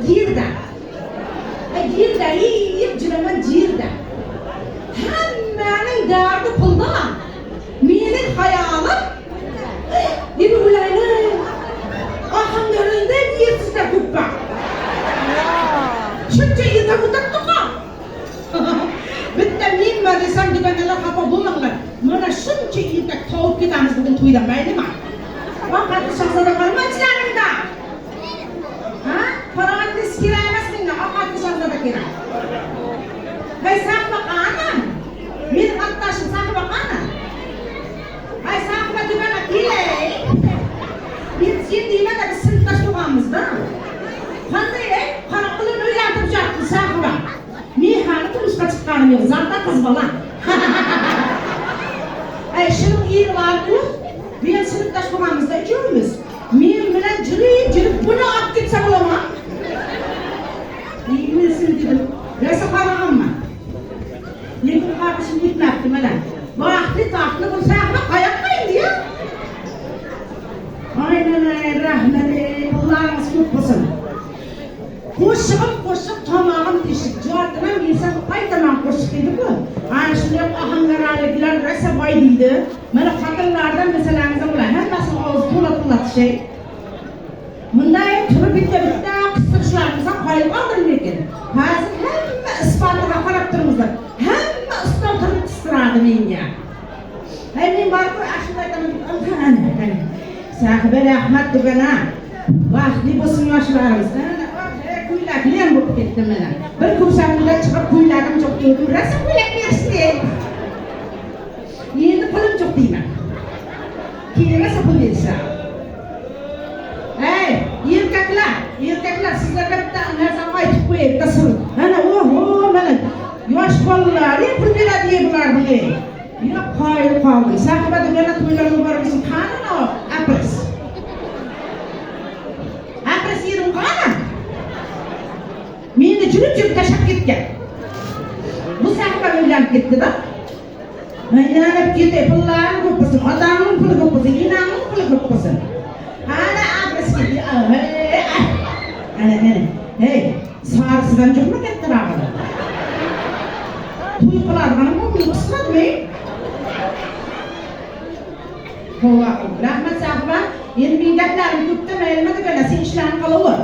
Girde. Girde, iyi cırımın girde. Hemmenin derdi pulda. Menin hayalim. Bir ulaylı. Ahın önünde yersizler kubba. Şunca yılda kutaktık ha. Bitti men desem gidenler hapa bulmaklar. Mana şunca yılda tavuk gidemiz bugün tuyda belli mi? Vakatlı şahsada kalmaçlarım da. Parangatlis kira emasın da, vakatlı şahsada kira. Hay sahip bakanım. Bir arkadaşım sahip bakanım. Hay sahip bakımına kile. Biz şimdi de bir sınıftaş tuğamızda. Hangi parakılın öyle atacaktı sahip bak. Mihanı turuşka çıkarmıyor, zaten kız bala. Şunun iyi var bu. Bir sınıftaş tuğamızda içiyoruz. Mine cırıp bunu at gitse bulamam. İyi misin dedim. Neyse param mı? Lekin kardeşim gitmektim hele. Bu aklı bu sahne kayakmayın diye. Aynen rahmeti. Allah'ınız kutlasın. Koşup tamamım deşik. Cuartına bilsem ay tamam koşuk dedi bu. Aynı şimdi ahıngar aletiler resa baydıydı. Bana kadınlardan mesela anızım hem nasıl ağız tulat şey. Bunday türü bitti kısırışlarımızdan koyulmadır lekin. Hazır hem ispatına karakterimiz var. Hem ıstantını kıstırardı menye. Hem var koy aşırı sahibi rahmet degana. Vahdi bosun yaşlarımız. Kuylak liyan bulup kettim bana. Bir kumsaklıda çıkıp kuylagım çok diyordum. Rasa kuylak versin. Şimdi pulum çok değil mi? Kime sapıl verirse. Hey, yirkaklar sizlerle bir tane nereden aytıp koyup kasırın. Hani oho bana yaş ballar, ne pul bela diye bulardı ge. Yok hayır kaldı. Sahibi de bana tuylarını var bizim kanın o. Apres. Apres yerim kanın. Meni cürüp taşak gitken. Bu sahibi öyle gitti da. Yanıp gitti, pullarını kopasın, adamın pulu kopasın, inanın pulu kopasın. Hala adres gitti, hey, sarısından çok mu gitti ağabey? Tuyukular bana mı ısınadı mı? Rahmet sahibi, yeni bilgilerini tuttum, elime de böyle sen işlerini kalıvır.